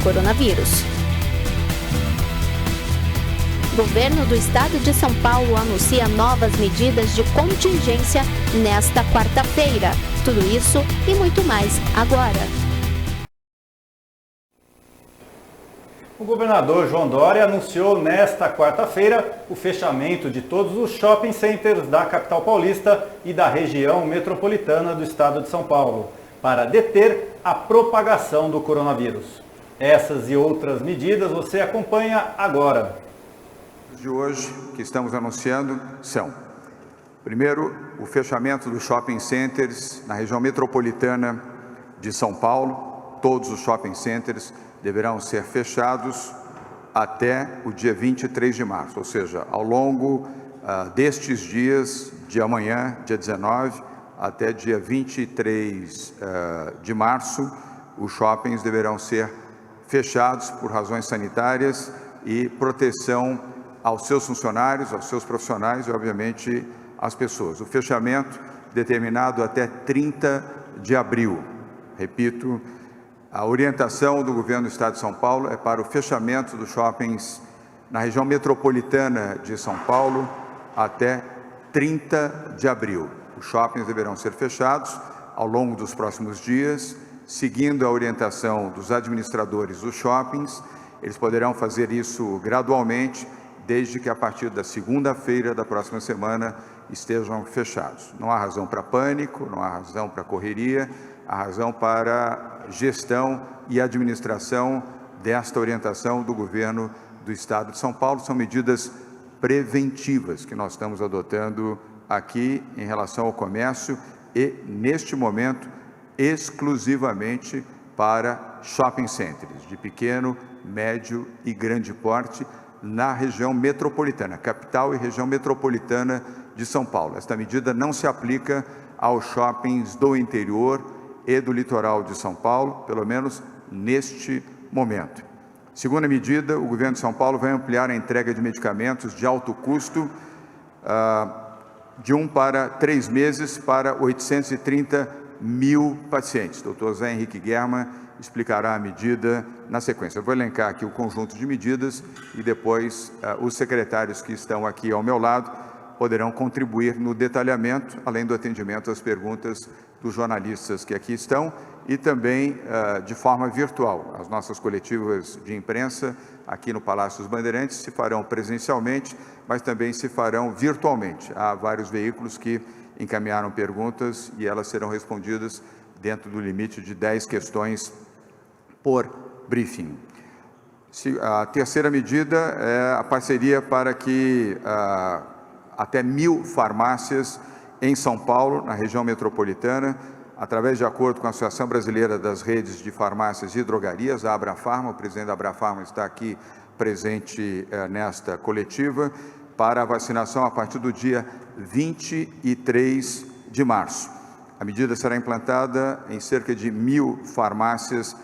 coronavírus. O governo do estado de São Paulo anuncia novas medidas de contingência nesta quarta-feira. Tudo isso e muito mais agora. O governador João Dória anunciou nesta quarta-feira o fechamento de todos os shopping centers da capital paulista e da região metropolitana do estado de São Paulo, para deter a propagação do coronavírus. Essas e outras medidas você acompanha agora. De hoje que estamos anunciando são: primeiro, o fechamento dos shopping centers na região metropolitana de São Paulo. Todos os shopping centers deverão ser fechados até o dia 23 de março, ou seja, ao longo destes dias, de amanhã, dia 19, até dia 23 de março, os shoppings deverão ser fechados por razões sanitárias e proteção aos seus funcionários, aos seus profissionais e, obviamente, às pessoas. O fechamento determinado até 30 de abril. Repito, a orientação do governo do estado de São Paulo é para o fechamento dos shoppings na região metropolitana de São Paulo até 30 de abril. Os shoppings deverão ser fechados ao longo dos próximos dias, seguindo a orientação dos administradores dos shoppings. Eles poderão fazer isso gradualmente, desde que a partir da segunda-feira da próxima semana estejam fechados. Não há razão para pânico, não há razão para correria, há razão para gestão e administração desta orientação do governo do estado de São Paulo. São medidas preventivas que nós estamos adotando aqui em relação ao comércio e, neste momento, exclusivamente para shopping centers de pequeno, médio e grande porte na região metropolitana, capital e região metropolitana de São Paulo. Esta medida não se aplica aos shoppings do interior e do litoral de São Paulo, pelo menos neste momento. Segunda medida, o governo de São Paulo vai ampliar a entrega de medicamentos de alto custo de 1 para 3 meses para 830 mil pacientes. Dr. Zé Henrique Guerra explicará a medida na sequência. Eu vou elencar aqui o conjunto de medidas e depois os secretários que estão aqui ao meu lado poderão contribuir no detalhamento, além do atendimento às perguntas dos jornalistas que aqui estão e também de forma virtual. As nossas coletivas de imprensa aqui no Palácio dos Bandeirantes se farão presencialmente, mas também se farão virtualmente. Há vários veículos que encaminharam perguntas e elas serão respondidas dentro do limite de 10 questões por briefing. A terceira medida é a parceria para que até 1.000 farmácias em São Paulo, na região metropolitana, através de acordo com a Associação Brasileira das Redes de Farmácias e Drogarias, a Abrafarma, o presidente da Abrafarma está aqui presente nesta coletiva, para a vacinação a partir do dia 23 de março. A medida será implantada em cerca de 1.000 farmácias,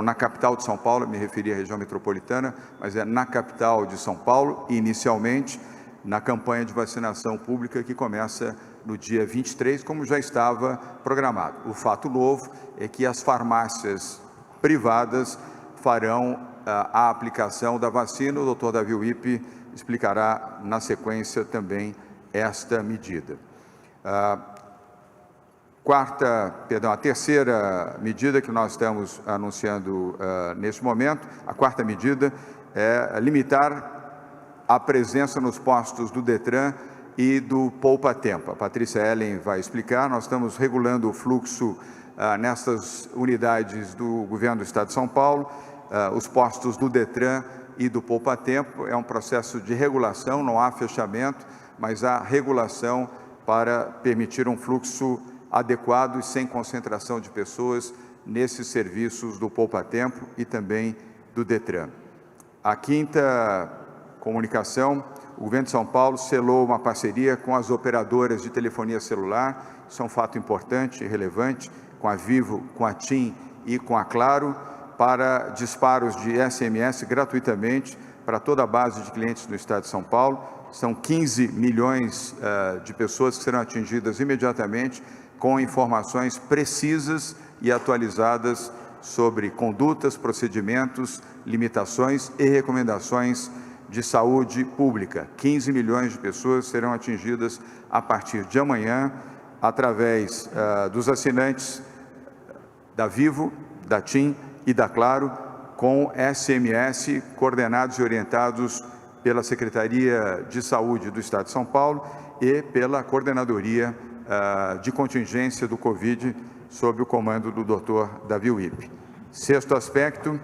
na capital de São Paulo, me referi à região metropolitana, mas é na capital de São Paulo, inicialmente, na campanha de vacinação pública que começa no dia 23, como já estava programado. O fato novo é que as farmácias privadas farão a aplicação da vacina. O Dr. Davi Wippe explicará na sequência também esta medida. A terceira medida que nós estamos anunciando neste momento, a quarta medida é limitar a presença nos postos do Detran e do Poupa Tempo. A Patrícia Ellen vai explicar. Nós estamos regulando o fluxo nessas unidades do governo do estado de São Paulo, os postos do Detran e do Poupa Tempo. É um processo de regulação, não há fechamento, mas há regulação para permitir um fluxo adequado e sem concentração de pessoas nesses serviços do Poupa Tempo e também do Detran. A quinta comunicação, o governo de São Paulo selou uma parceria com as operadoras de telefonia celular. Isso é um fato importante e relevante, com a Vivo, com a TIM e com a Claro, para disparos de SMS gratuitamente para toda a base de clientes do estado de São Paulo. São 15 milhões de pessoas que serão atingidas imediatamente com informações precisas e atualizadas sobre condutas, procedimentos, limitações e recomendações de saúde pública. 15 milhões de pessoas serão atingidas a partir de amanhã, através dos assinantes da Vivo, da TIM e da Claro, com SMS coordenados e orientados pela Secretaria de Saúde do Estado de São Paulo e pela Coordenadoria de Contingência do Covid, sob o comando do Dr. Davi Wippe. Sexto aspecto,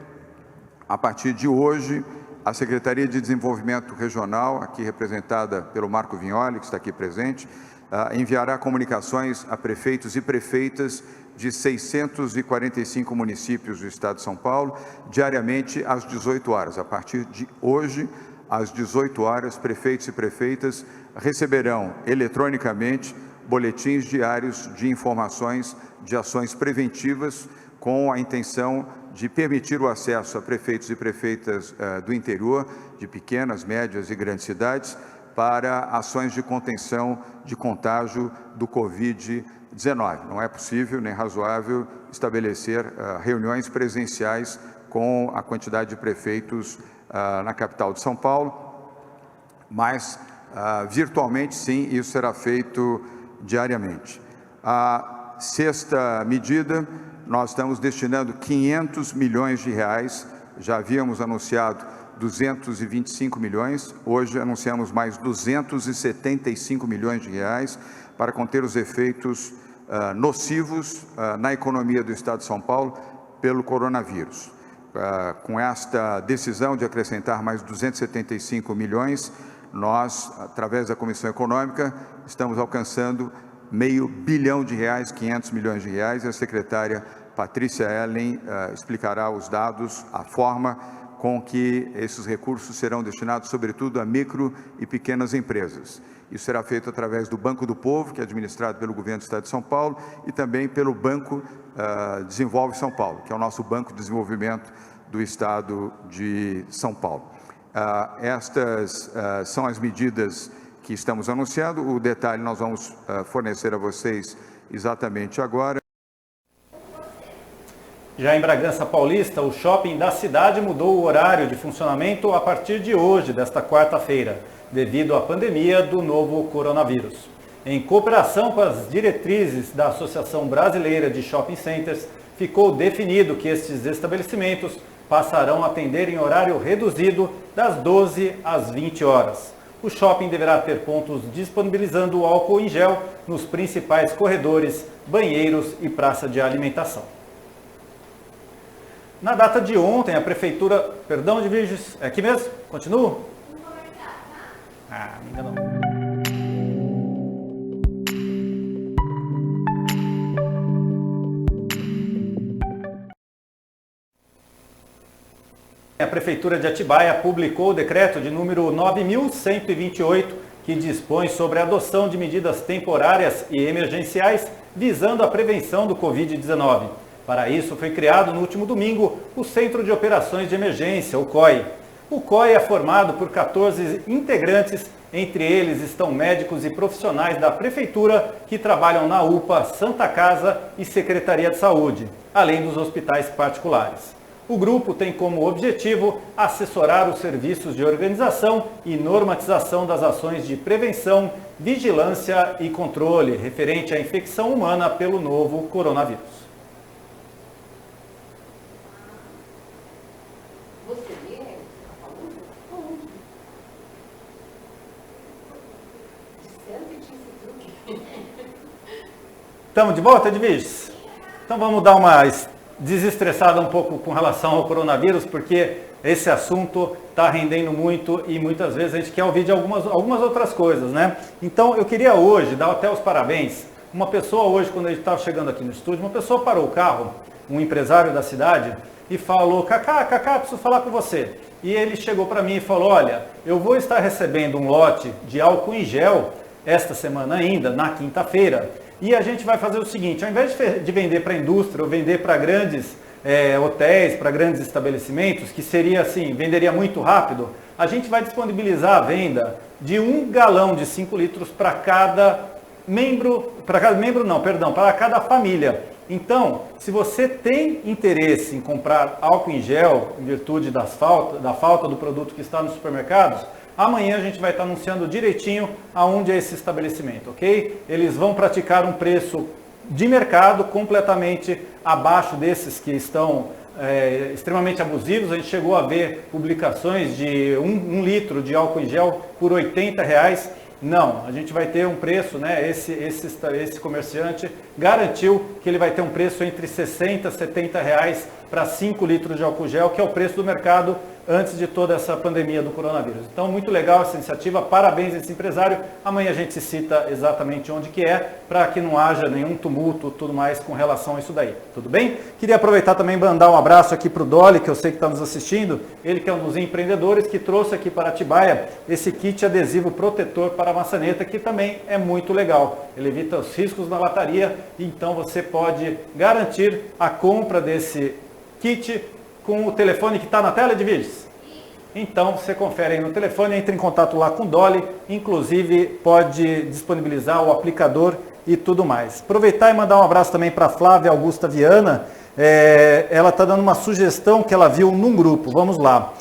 a partir de hoje, a Secretaria de Desenvolvimento Regional, aqui representada pelo Marco Vignoli, que está aqui presente, enviará comunicações a prefeitos e prefeitas de 645 municípios do Estado de São Paulo, diariamente às 18 horas. A partir de hoje, às 18 horas, prefeitos e prefeitas receberão eletronicamente boletins diários de informações de ações preventivas, com a intenção de permitir o acesso a prefeitos e prefeitas do interior, de pequenas, médias e grandes cidades, para ações de contenção de contágio do Covid-19. Não é possível nem razoável estabelecer reuniões presenciais com a quantidade de prefeitos na capital de São Paulo, mas virtualmente sim, isso será feito diariamente. A sexta medida, nós estamos destinando 500 milhões de reais, já havíamos anunciado 225 milhões, hoje anunciamos mais 275 milhões de reais para conter os efeitos nocivos na economia do Estado de São Paulo pelo coronavírus. Com esta decisão de acrescentar mais 275 milhões, nós, através da Comissão Econômica, estamos alcançando R$500 bilhão, 500 milhões de reais, e a secretária Patrícia Ellen explicará os dados, a forma com que esses recursos serão destinados, sobretudo, a micro e pequenas empresas. Isso será feito através do Banco do Povo, que é administrado pelo Governo do Estado de São Paulo, e também pelo Banco Desenvolve São Paulo, que é o nosso Banco de Desenvolvimento do Estado de São Paulo. Estas são as medidas que estamos anunciando. O detalhe nós vamos fornecer a vocês exatamente agora. Já em Bragança Paulista, o shopping da cidade mudou o horário de funcionamento a partir de hoje, desta quarta-feira, devido à pandemia do novo coronavírus. Em cooperação com as diretrizes da Associação Brasileira de Shopping Centers, ficou definido que estes estabelecimentos passarão a atender em horário reduzido das 12 às 20 horas. O shopping deverá ter pontos disponibilizando o álcool em gel nos principais corredores, banheiros e praça de alimentação. Na data de ontem, a Prefeitura... Perdão, Edviges, é aqui mesmo? Continuo? Me enganou. A Prefeitura de Atibaia publicou o decreto de número 9.128, que dispõe sobre a adoção de medidas temporárias e emergenciais visando a prevenção do Covid-19. Para isso, foi criado no último domingo o Centro de Operações de Emergência, o COI. O COI é formado por 14 integrantes, entre eles estão médicos e profissionais da Prefeitura que trabalham na UPA, Santa Casa e Secretaria de Saúde, além dos hospitais particulares. O grupo tem como objetivo assessorar os serviços de organização e normatização das ações de prevenção, vigilância e controle referente à infecção humana pelo novo coronavírus. Estamos de volta, Edviges? Então vamos dar uma desestressada um pouco com relação ao coronavírus, porque esse assunto está rendendo muito e muitas vezes a gente quer ouvir de algumas outras coisas, né? Então eu queria hoje dar até os parabéns. Uma pessoa hoje, quando a gente estava chegando aqui no estúdio, uma pessoa parou o carro, um empresário da cidade, e falou: Cacá, preciso falar com você. E ele chegou para mim e falou: olha, eu vou estar recebendo um lote de álcool em gel esta semana ainda, na quinta-feira. E a gente vai fazer o seguinte: ao invés de vender para a indústria ou vender para grandes hotéis, para grandes estabelecimentos, que seria assim, venderia muito rápido, a gente vai disponibilizar a venda de 1 galão de 5 litros para cada membro, para cada família. Então, se você tem interesse em comprar álcool em gel, em virtude da falta do produto que está nos supermercados, amanhã a gente vai estar anunciando direitinho aonde é esse estabelecimento, ok? Eles vão praticar um preço de mercado completamente abaixo desses que estão extremamente abusivos. A gente chegou a ver publicações de um litro de álcool em gel por R$80. Não, a gente vai ter um preço, né? Esse comerciante garantiu que ele vai ter um preço entre R$60 e R$70 para 5 litros de álcool gel, que é o preço do mercado antes de toda essa pandemia do coronavírus. Então, muito legal essa iniciativa, parabéns a esse empresário. Amanhã a gente cita exatamente onde que é, para que não haja nenhum tumulto, tudo mais com relação a isso daí. Tudo bem? Queria aproveitar também e mandar um abraço aqui para o Dolly, que eu sei que está nos assistindo. Ele que é um dos empreendedores que trouxe aqui para Atibaia esse kit adesivo protetor para a maçaneta, que também é muito legal. Ele evita os riscos na lataria, então você pode garantir a compra desse kit com o telefone que está na tela de vídeos. Então você confere aí no telefone, entre em contato lá com o Dolly, inclusive pode disponibilizar o aplicador e tudo mais. Aproveitar e mandar um abraço também para a Flávia Augusta Viana. Ela está dando uma sugestão que ela viu num grupo. Vamos lá.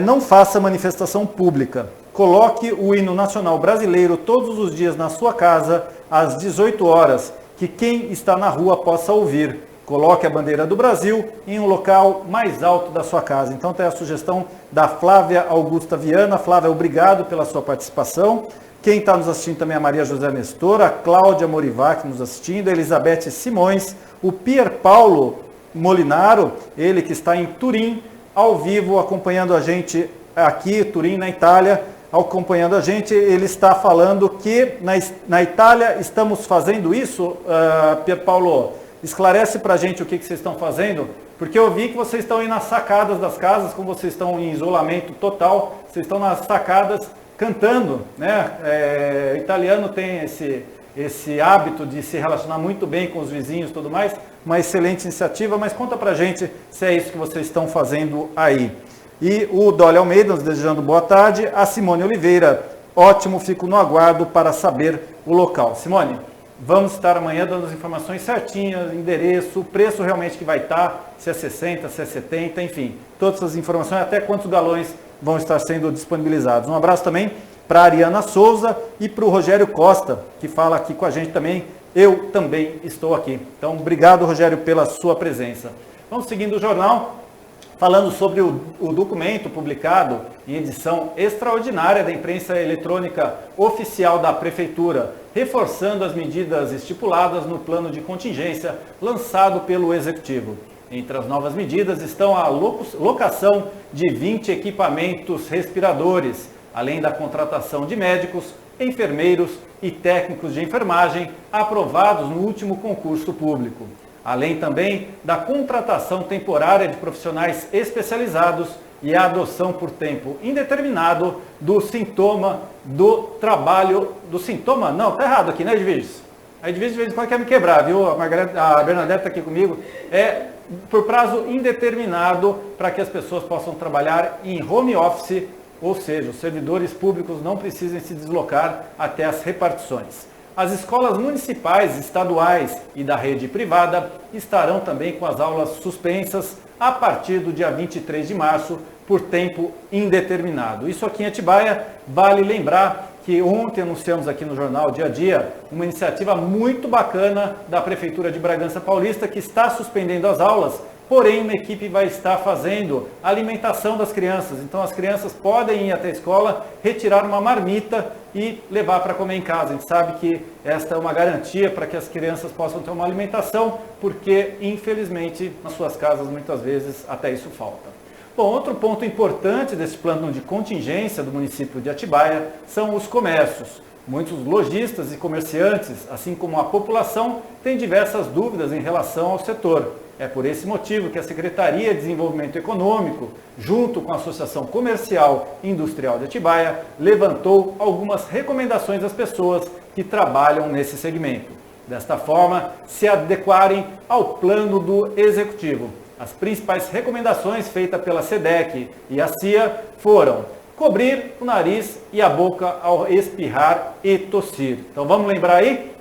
Não faça manifestação pública. Coloque o hino nacional brasileiro todos os dias na sua casa às 18 horas, que quem está na rua possa ouvir. Coloque a bandeira do Brasil em um local mais alto da sua casa. Então tem a sugestão da Flávia Augusta Viana. Flávia, obrigado pela sua participação. Quem está nos assistindo também é a Maria José Nestor, a Cláudia Morivac nos assistindo, a Elizabeth Simões, o Pier Paulo Molinaro, ele que está em Turim, ao vivo, acompanhando a gente aqui, Turim, na Itália, acompanhando a gente. Ele está falando que na Itália estamos fazendo isso, Pier Paulo. Esclarece para a gente o que vocês estão fazendo, porque eu vi que vocês estão aí nas sacadas das casas, como vocês estão em isolamento total, vocês estão nas sacadas cantando, né? O italiano tem esse hábito de se relacionar muito bem com os vizinhos e tudo mais, uma excelente iniciativa, mas conta para a gente se é isso que vocês estão fazendo aí. E o Dolly Almeida nos desejando boa tarde, a Simone Oliveira, ótimo, fico no aguardo para saber o local. Simone, vamos estar amanhã dando as informações certinhas, endereço, o preço realmente que vai estar, se é 60, se é 70, enfim, todas as informações, até quantos galões vão estar sendo disponibilizados. Um abraço também para a Ariana Souza e para o Rogério Costa, que fala aqui com a gente também. Eu também estou aqui. Então, obrigado, Rogério, pela sua presença. Vamos seguindo o jornal, falando sobre o documento publicado em edição extraordinária da imprensa eletrônica oficial da Prefeitura, reforçando as medidas estipuladas no plano de contingência lançado pelo Executivo. Entre as novas medidas estão a locação de 20 equipamentos respiradores, além da contratação de médicos, enfermeiros e técnicos de enfermagem aprovados no último concurso público. Além também da contratação temporária de profissionais especializados e a adoção por tempo indeterminado do sintoma do trabalho, do sintoma, não, tá errado aqui, né, Edviges? A Edviges de vez em quando quer me quebrar, viu? A Bernadette está aqui comigo. Por prazo indeterminado para que as pessoas possam trabalhar em home office, ou seja, os servidores públicos não precisem se deslocar até as repartições. As escolas municipais, estaduais e da rede privada estarão também com as aulas suspensas a partir do dia 23 de março por tempo indeterminado. Isso aqui em Atibaia, vale lembrar que ontem anunciamos aqui no jornal Dia a Dia uma iniciativa muito bacana da Prefeitura de Bragança Paulista, que está suspendendo as aulas, porém uma equipe vai estar fazendo a alimentação das crianças. Então as crianças podem ir até a escola, retirar uma marmita e levar para comer em casa. A gente sabe que esta é uma garantia para que as crianças possam ter uma alimentação, porque infelizmente nas suas casas muitas vezes até isso falta. Bom, outro ponto importante desse plano de contingência do município de Atibaia são os comércios. Muitos lojistas e comerciantes, assim como a população, têm diversas dúvidas em relação ao setor. É por esse motivo que a Secretaria de Desenvolvimento Econômico, junto com a Associação Comercial e Industrial de Atibaia, levantou algumas recomendações às pessoas que trabalham nesse segmento. Desta forma, se adequarem ao plano do Executivo. As principais recomendações feitas pela SEDEC e a CIA foram cobrir o nariz e a boca ao espirrar e tossir. Então vamos lembrar aí?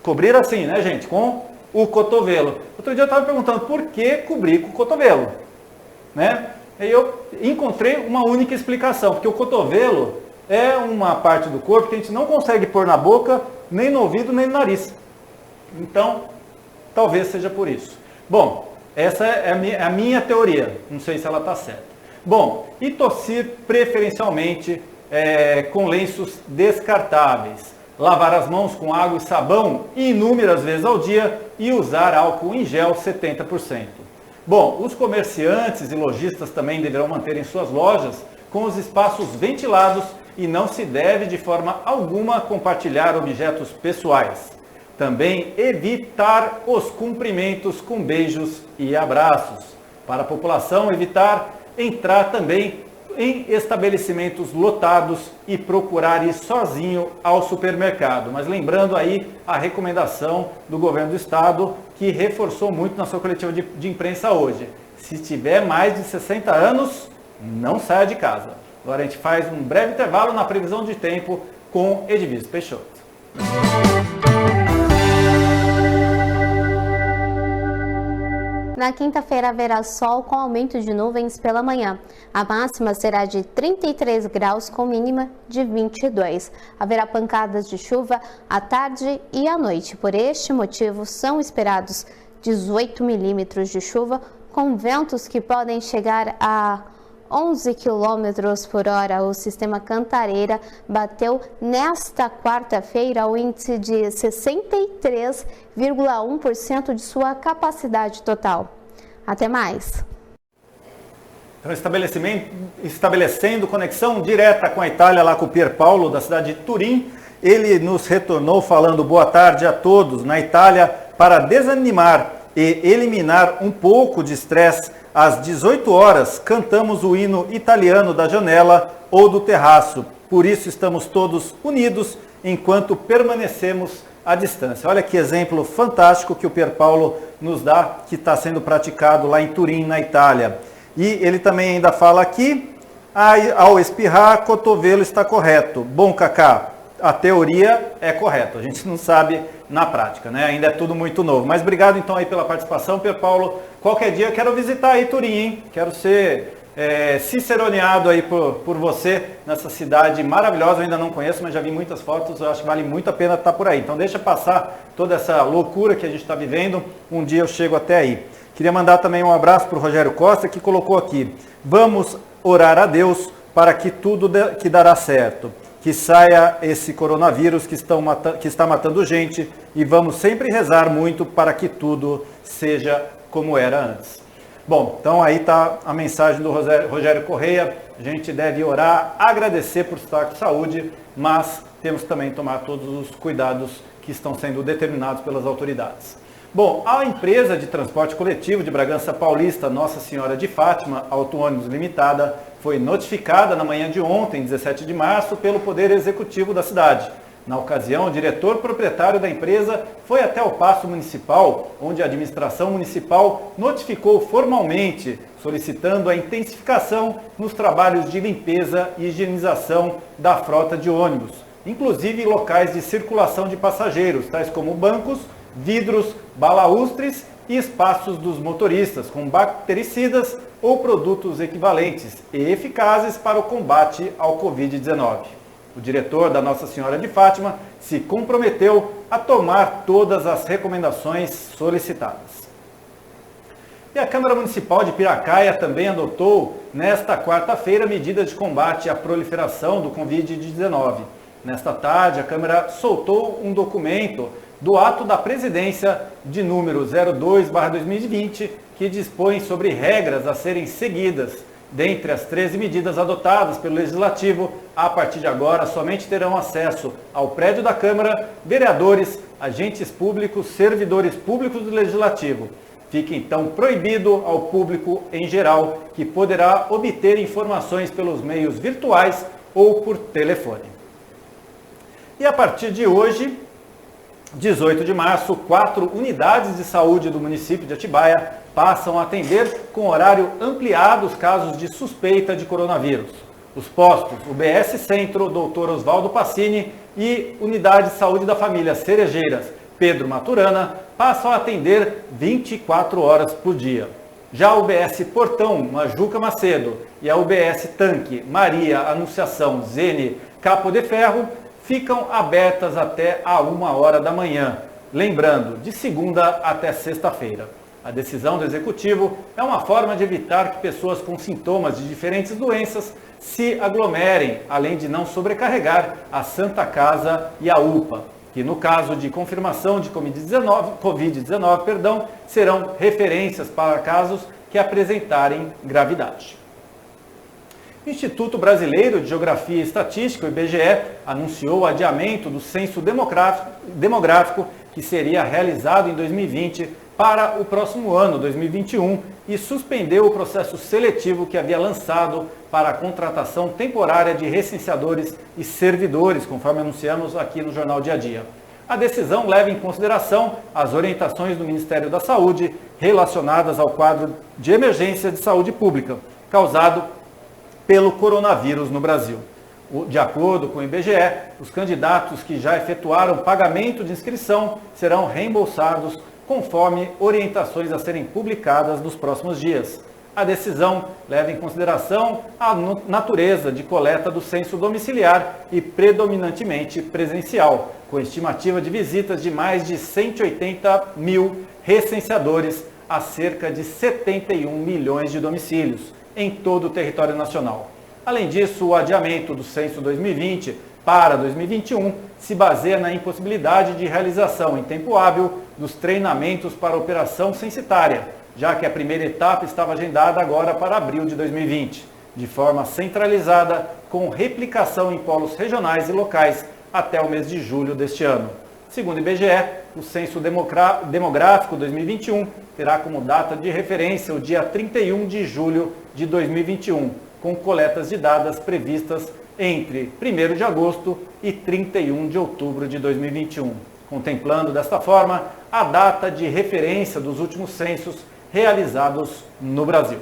Cobrir assim, né, gente? Com o cotovelo. Outro dia eu estava perguntando por que cobrir com o cotovelo, né? E eu encontrei uma única explicação, porque o cotovelo é uma parte do corpo que a gente não consegue pôr na boca, nem no ouvido, nem no nariz. Então, talvez seja por isso. Bom, essa é a minha teoria, não sei se ela está certa. Bom, e tossir preferencialmente com lenços descartáveis. Lavar as mãos com água e sabão inúmeras vezes ao dia e usar álcool em gel 70%. Bom, os comerciantes e lojistas também deverão manter em suas lojas com os espaços ventilados e não se deve de forma alguma compartilhar objetos pessoais. Também evitar os cumprimentos com beijos e abraços. Para a população, evitar entrar também em estabelecimentos lotados e procurar ir sozinho ao supermercado. Mas lembrando aí a recomendação do governo do estado, que reforçou muito na sua coletiva de imprensa hoje. Se tiver mais de 60 anos, não saia de casa. Agora a gente faz um breve intervalo na previsão de tempo com Edvisto Peixoto. Na quinta-feira haverá sol com aumento de nuvens pela manhã. A máxima será de 33 graus com mínima de 22. Haverá pancadas de chuva à tarde e à noite. Por este motivo, são esperados 18 milímetros de chuva com ventos que podem chegar a 11 km por hora. O sistema Cantareira bateu nesta quarta-feira o índice de 63,1% de sua capacidade total. Até mais! Então, estabelecendo conexão direta com a Itália, lá com o Pierpaolo, da cidade de Turim, ele nos retornou falando boa tarde a todos. Na Itália, para desanimar e eliminar um pouco de estresse, às 18 horas, cantamos o hino italiano da janela ou do terraço. Por isso estamos todos unidos enquanto permanecemos à distância. Olha que exemplo fantástico que o Pierpaolo nos dá, que está sendo praticado lá em Turim, na Itália. E ele também ainda fala aqui, ao espirrar, cotovelo está correto. Bom, Cacá, a teoria é correta, a gente não sabe na prática, né? Ainda é tudo muito novo. Mas obrigado então aí pela participação, Pierpaolo. Qualquer dia eu quero visitar aí Turim, hein? Quero ser ciceroneado aí por você nessa cidade maravilhosa. Eu ainda não conheço, mas já vi muitas fotos. Eu acho que vale muito a pena estar por aí. Então deixa passar toda essa loucura que a gente está vivendo. Um dia eu chego até aí. Queria mandar também um abraço para o Rogério Costa, que colocou aqui: vamos orar a Deus para que tudo que dará certo. Que saia esse coronavírus que está matando gente, e vamos sempre rezar muito para que tudo seja como era antes. Bom, então aí está a mensagem do Rogério Correia. A gente deve orar, agradecer por estar com saúde, mas temos também que tomar todos os cuidados que estão sendo determinados pelas autoridades. Bom, a empresa de transporte coletivo de Bragança Paulista, Nossa Senhora de Fátima, Auto Ônibus Limitada, foi notificada na manhã de ontem, 17 de março, pelo Poder Executivo da cidade. Na ocasião, o diretor proprietário da empresa foi até o Paço Municipal, onde a administração municipal notificou formalmente, solicitando a intensificação nos trabalhos de limpeza e higienização da frota de ônibus, inclusive locais de circulação de passageiros, tais como bancos, vidros, balaústres e espaços dos motoristas, com bactericidas ou produtos equivalentes e eficazes para o combate ao Covid-19. O diretor da Nossa Senhora de Fátima se comprometeu a tomar todas as recomendações solicitadas. E a Câmara Municipal de Piracaia também adotou, nesta quarta-feira, medidas de combate à proliferação do Covid-19. Nesta tarde, a Câmara soltou um documento do ato da presidência de número 02/2020, que dispõe sobre regras a serem seguidas. Dentre as 13 medidas adotadas pelo Legislativo, a partir de agora somente terão acesso ao prédio da Câmara vereadores, agentes públicos, servidores públicos do Legislativo. Fica então proibido ao público em geral, que poderá obter informações pelos meios virtuais ou por telefone. E a partir de hoje, 18 de março, 4 unidades de saúde do município de Atibaia passam a atender com horário ampliado os casos de suspeita de coronavírus. Os postos UBS Centro, Dr. Oswaldo Pacini e Unidade de Saúde da Família Cerejeiras Pedro Maturana, passam a atender 24 horas por dia. Já a UBS Portão, Majuca Macedo, e a UBS Tanque, Maria Anunciação Zene Capo de Ferro, ficam abertas até a 1h da manhã. Lembrando, de segunda até sexta-feira. A decisão do Executivo é uma forma de evitar que pessoas com sintomas de diferentes doenças se aglomerem, além de não sobrecarregar a Santa Casa e a UPA, que no caso de confirmação de Covid-19, serão referências para casos que apresentarem gravidade. O Instituto Brasileiro de Geografia e Estatística, o IBGE, anunciou o adiamento do censo demográfico que seria realizado em 2020 para o próximo ano, 2021, e suspendeu o processo seletivo que havia lançado para a contratação temporária de recenseadores e servidores, conforme anunciamos aqui no Jornal Dia a Dia. A decisão leva em consideração as orientações do Ministério da Saúde relacionadas ao quadro de emergência de saúde pública, causado pelo coronavírus no Brasil. De acordo com o IBGE, os candidatos que já efetuaram pagamento de inscrição serão reembolsados conforme orientações a serem publicadas nos próximos dias. A decisão leva em consideração a natureza de coleta do censo domiciliar e predominantemente presencial, com estimativa de visitas de mais de 180 mil recenseadores a cerca de 71 milhões de domicílios em todo o território nacional. Além disso, o adiamento do censo 2020 para 2021 se baseia na impossibilidade de realização em tempo hábil dos treinamentos para a operação censitária, já que a primeira etapa estava agendada agora para abril de 2020, de forma centralizada, com replicação em polos regionais e locais até o mês de julho deste ano. Segundo o IBGE, o Censo Demográfico 2021 terá como data de referência o dia 31 de julho de 2021, com coletas de dados previstas entre 1º de agosto e 31 de outubro de 2021, contemplando desta forma a data de referência dos últimos censos realizados no Brasil.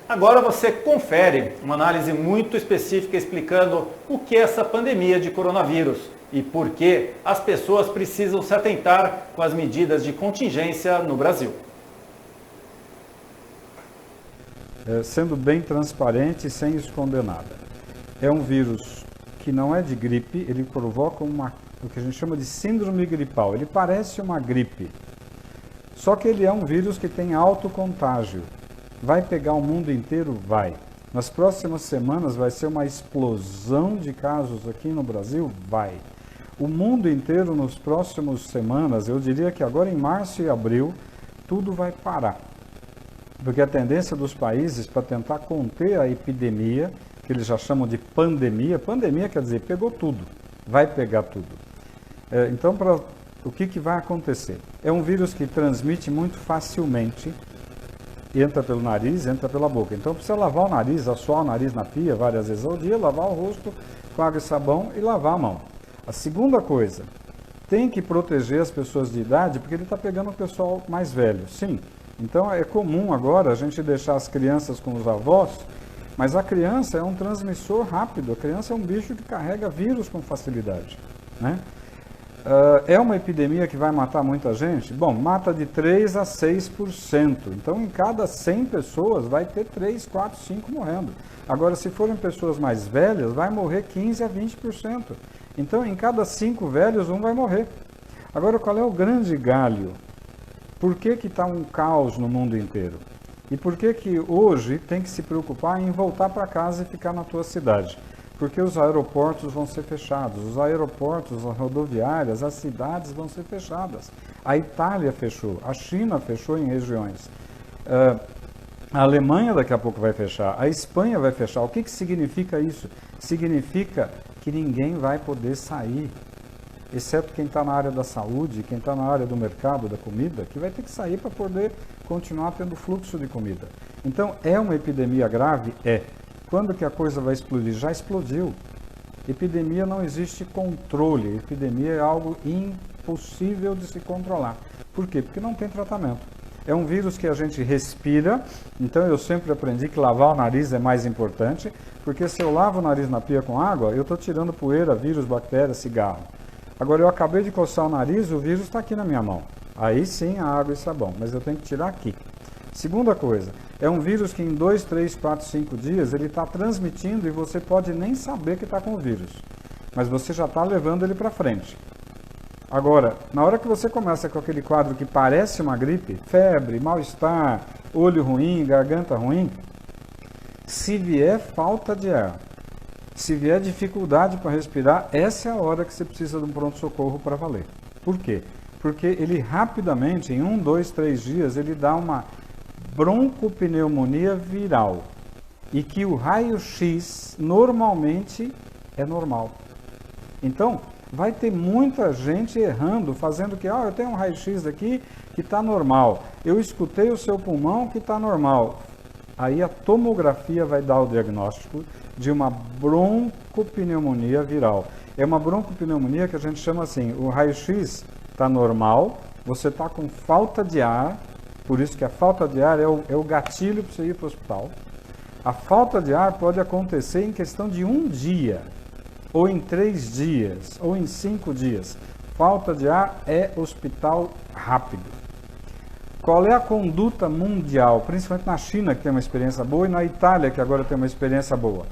Agora você confere uma análise muito específica explicando o que é essa pandemia de coronavírus e por que as pessoas precisam se atentar com as medidas de contingência no Brasil. Sendo bem transparente e sem esconder nada. É um vírus que não é de gripe, ele provoca o que a gente chama de síndrome gripal. Ele parece uma gripe, só que ele é um vírus que tem alto contágio. Vai pegar o mundo inteiro? Vai. Nas próximas semanas vai ser uma explosão de casos aqui no Brasil? Vai. O mundo inteiro nas próximas semanas, eu diria que agora em março e abril, tudo vai parar. Porque a tendência dos países para tentar conter a epidemia, que eles já chamam de pandemia quer dizer, pegou tudo, vai pegar tudo. Então, o que vai acontecer? É um vírus que transmite muito facilmente, entra pelo nariz, entra pela boca. Então, precisa lavar o nariz, assoar o nariz na pia várias vezes ao dia, lavar o rosto com água e sabão e lavar a mão. A segunda coisa, tem que proteger as pessoas de idade, porque ele está pegando o pessoal mais velho, sim. Então, é comum agora a gente deixar as crianças com os avós, mas a criança é um transmissor rápido, a criança é um bicho que carrega vírus com facilidade, né? É uma epidemia que vai matar muita gente? Bom, mata de 3 a 6%. Então, em cada 100 pessoas, vai ter 3, 4, 5 morrendo. Agora, se forem pessoas mais velhas, vai morrer 15 a 20%. Então, em cada 5 velhos, um vai morrer. Agora, qual é o grande galho? Por que está um caos no mundo inteiro? E por que hoje tem que se preocupar em voltar para casa e ficar na tua cidade? Porque os aeroportos vão ser fechados, os aeroportos, as rodoviárias, as cidades vão ser fechadas. A Itália fechou, a China fechou em regiões. A Alemanha daqui a pouco vai fechar, a Espanha vai fechar. O que significa isso? Significa que ninguém vai poder sair, exceto quem está na área da saúde, quem está na área do mercado, da comida, que vai ter que sair para poder continuar tendo fluxo de comida. Então, é uma epidemia grave? É. Quando que a coisa vai explodir? Já explodiu. Epidemia não existe controle. Epidemia é algo impossível de se controlar. Por quê? Porque não tem tratamento. É um vírus que a gente respira, então eu sempre aprendi que lavar o nariz é mais importante, porque se eu lavo o nariz na pia com água, eu estou tirando poeira, vírus, bactérias, cigarro. Agora, eu acabei de coçar o nariz, o vírus está aqui na minha mão. Aí sim, a água e sabão, mas eu tenho que tirar aqui. Segunda coisa, é um vírus que em 2, 3, 4, 5 dias ele está transmitindo e você pode nem saber que está com o vírus, mas você já está levando ele para frente. Agora, na hora que você começa com aquele quadro que parece uma gripe, febre, mal-estar, olho ruim, garganta ruim, se vier falta de ar, se vier dificuldade para respirar, essa é a hora que você precisa de um pronto-socorro para valer. Por quê? Porque ele rapidamente, em 1, 2, 3 dias, ele dá uma broncopneumonia viral e que o raio-x normalmente é normal. Então, vai ter muita gente errando, fazendo que, eu tenho um raio-x aqui que está normal, eu escutei o seu pulmão que está normal. Aí a tomografia vai dar o diagnóstico de uma broncopneumonia viral. É uma broncopneumonia que a gente chama assim, o raio-x está normal, você está com falta de ar, por isso que a falta de ar é o gatilho para você ir para o hospital. A falta de ar pode acontecer em questão de 1 dia, ou em 3 dias, ou em 5 dias. Falta de ar é hospital rápido. Qual é a conduta mundial, principalmente na China, que tem uma experiência boa, e na Itália, que agora tem uma experiência boa?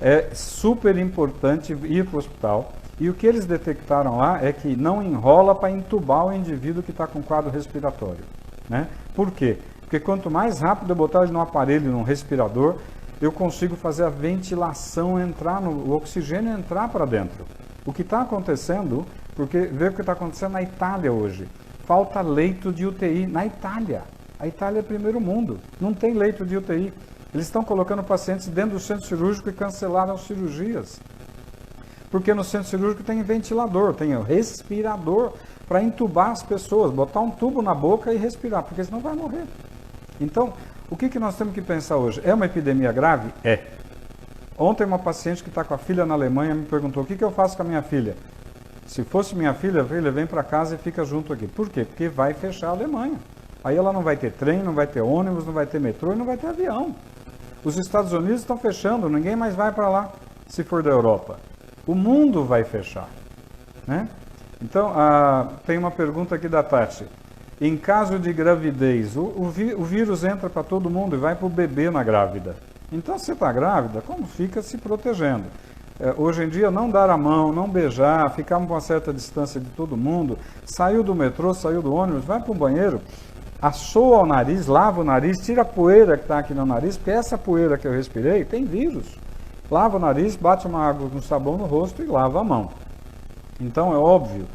É super importante ir para o hospital. E o que eles detectaram lá é que não enrola para entubar o indivíduo que está com quadro respiratório. Né? Por quê? Porque quanto mais rápido eu botar ele no aparelho, num respirador, eu consigo fazer a ventilação entrar, o oxigênio entrar para dentro. O que está acontecendo, porque vê o que está acontecendo na Itália hoje. Falta leito de UTI na Itália. A Itália é primeiro mundo, não tem leito de UTI. Eles estão colocando pacientes dentro do centro cirúrgico e cancelaram cirurgias. Porque no centro cirúrgico tem ventilador, tem o respirador para entubar as pessoas, botar um tubo na boca e respirar, porque senão vai morrer. Então, o que nós temos que pensar hoje? É uma epidemia grave? É. Ontem uma paciente que está com a filha na Alemanha me perguntou, o que eu faço com a minha filha? Se fosse minha filha, vem para casa e fica junto aqui. Por quê? Porque vai fechar a Alemanha. Aí ela não vai ter trem, não vai ter ônibus, não vai ter metrô e não vai ter avião. Os Estados Unidos estão fechando, ninguém mais vai para lá, se for da Europa. O mundo vai fechar. Né? Então, tem uma pergunta aqui da Tati. Em caso de gravidez, o vírus entra para todo mundo e vai para o bebê na grávida. Então, se você está grávida, como fica se protegendo? Hoje em dia, não dar a mão, não beijar, ficar a uma certa distância de todo mundo, saiu do metrô, saiu do ônibus, vai para o banheiro, assoa o nariz, lava o nariz, tira a poeira que está aqui no nariz, porque essa poeira que eu respirei tem vírus. Lava o nariz, bate uma água com sabão no rosto e lava a mão. Então, é óbvio,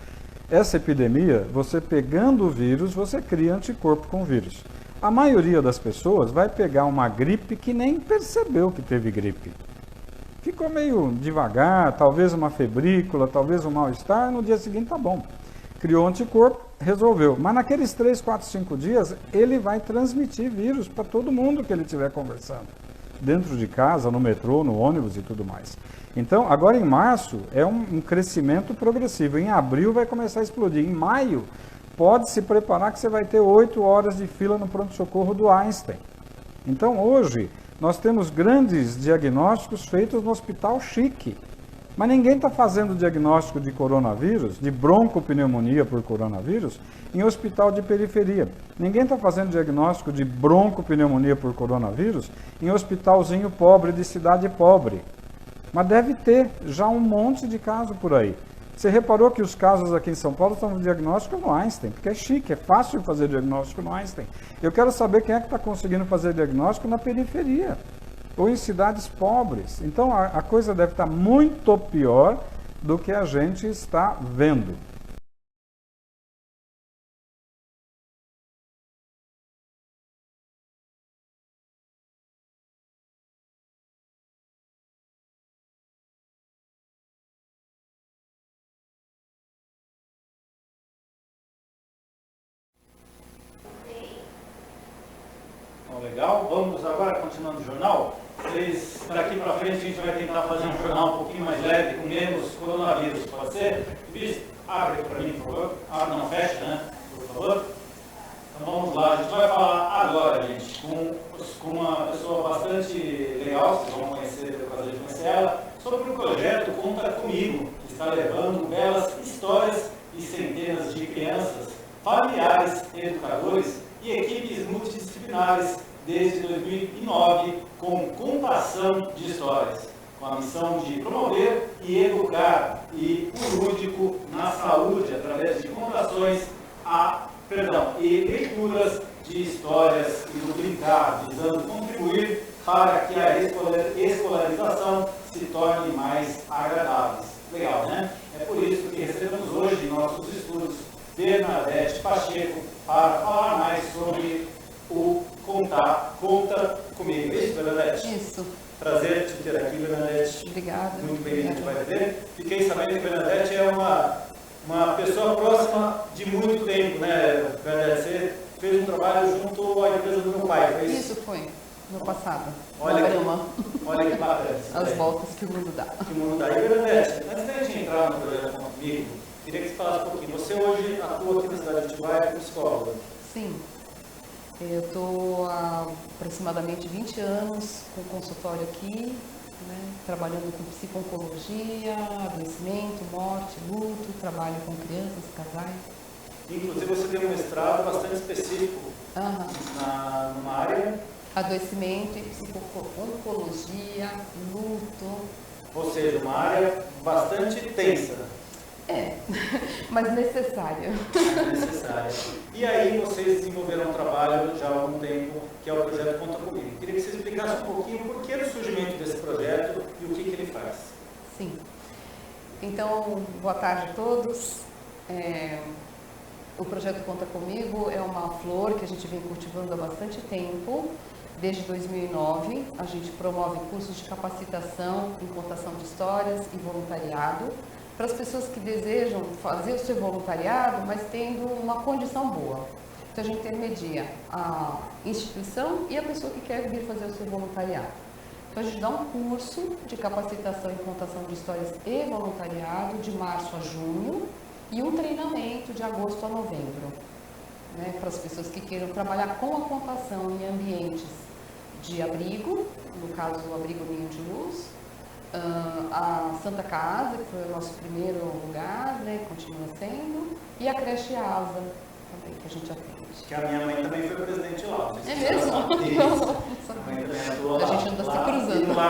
essa epidemia, você pegando o vírus, você cria anticorpo com o vírus. A maioria das pessoas vai pegar uma gripe que nem percebeu que teve gripe. Ficou meio devagar, talvez uma febrícula, talvez um mal-estar, no dia seguinte tá bom. Criou anticorpo, resolveu. Mas naqueles 3, 4, 5 dias, ele vai transmitir vírus para todo mundo que ele estiver conversando. Dentro de casa, no metrô, no ônibus e tudo mais. Então, agora em março, é um crescimento progressivo. Em abril vai começar a explodir. Em maio, pode se preparar que você vai ter 8 horas de fila no pronto-socorro do Einstein. Então, hoje, nós temos grandes diagnósticos feitos no hospital chique. Mas ninguém está fazendo diagnóstico de coronavírus, de broncopneumonia por coronavírus, em hospital de periferia. Ninguém está fazendo diagnóstico de broncopneumonia por coronavírus em hospitalzinho pobre, de cidade pobre. Mas deve ter já um monte de casos por aí. Você reparou que os casos aqui em São Paulo estão no diagnóstico no Einstein, porque é chique, é fácil fazer diagnóstico no Einstein. Eu quero saber quem é que está conseguindo fazer diagnóstico na periferia, ou em cidades pobres. Então a coisa deve estar muito pior do que a gente está vendo. Legal, vamos agora continuando o jornal. Daqui para frente a gente vai tentar fazer um jornal um pouquinho mais leve, com menos coronavírus, pode ser? Visto? Abre para mim, por favor. Abre, não fecha, né? Por favor. Então vamos lá, a gente vai falar agora, gente, com uma pessoa bastante legal, vocês vão conhecer, ter o prazer de conhecer ela, sobre o projeto Conta Comigo, que está está levando belas histórias e centenas de crianças, familiares, educadores e equipes multidisciplinares desde 2009 com contação de histórias, com a missão de promover e educar e o lúdico na saúde através de contações e leituras de histórias e do brincar, visando contribuir para que a escolarização se torne mais agradável. Legal, né? É por isso que recebemos hoje em nossos estudos Bernadette Pacheco para falar mais sobre o Conta Comigo. É isso, Bernadette? Isso. Prazer te ter aqui, Bernadette. Obrigada. Muito bem, a gente vai ver. Fiquei sabendo que Bernadette é uma pessoa próxima de muito tempo, né, Bernadette? Você fez um trabalho junto à empresa do meu pai, foi isso? Isso foi, no passado. Olha que bacana. As voltas que o mundo dá. Que o mundo dá. E Bernadette, antes da gente entrar no projeto Comigo, queria que você falasse um pouquinho. Você hoje atua aqui na cidade de Atibaia como psicóloga. Sim. Eu estou há aproximadamente 20 anos com consultório aqui, né, trabalhando com psico-oncologia, adoecimento, morte, luto, trabalho com crianças, casais. Inclusive você tem um mestrado bastante específico numa área. Adoecimento e psico-oncologia, luto. Ou seja, uma área bastante tensa. É, mas necessária. Necessária. E aí vocês desenvolveram um trabalho já há algum tempo, que é o projeto Conta Comigo. Queria que você explicasse um pouquinho por que o surgimento desse projeto e o que ele faz. Sim. Então, boa tarde a todos. O projeto Conta Comigo é uma flor que a gente vem cultivando há bastante tempo. Desde 2009, a gente promove cursos de capacitação em contação de histórias e voluntariado para as pessoas que desejam fazer o seu voluntariado, mas tendo uma condição boa. Então, a gente intermedia a instituição e a pessoa que quer vir fazer o seu voluntariado. Então, a gente dá um curso de capacitação em contação de histórias e voluntariado de março a junho e um treinamento de agosto a novembro, né, para as pessoas que queiram trabalhar com a contação em ambientes de abrigo, no caso o abrigo Ninho de Luz, a Santa Casa, que foi o nosso primeiro lugar, né, continua sendo, e a creche Asa, também, que a gente atende. Que a minha mãe também foi presidente lá. É mesmo? A mãe também atua lá. A gente anda se cruzando. E lá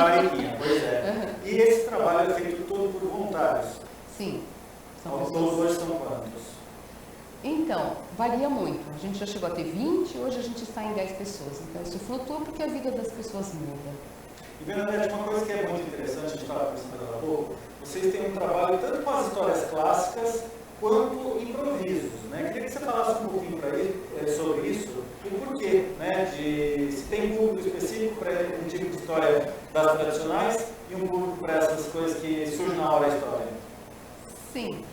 pois é. E esse trabalho é feito todo por voluntários? Sim. Todos hoje são quantos? Então, varia muito. A gente já chegou a ter 20, hoje a gente está em 10 pessoas. Então, isso flutua porque a vida das pessoas muda. E, Bernadette, uma coisa que é muito interessante, a gente estava conversando agora há pouco, vocês têm um trabalho tanto com as histórias clássicas quanto improvisos, né? Queria que você falasse um pouquinho sobre isso e o porquê, né? Se tem um público específico para um tipo de história das tradicionais e um público para essas coisas que surgem na hora da história. Sim.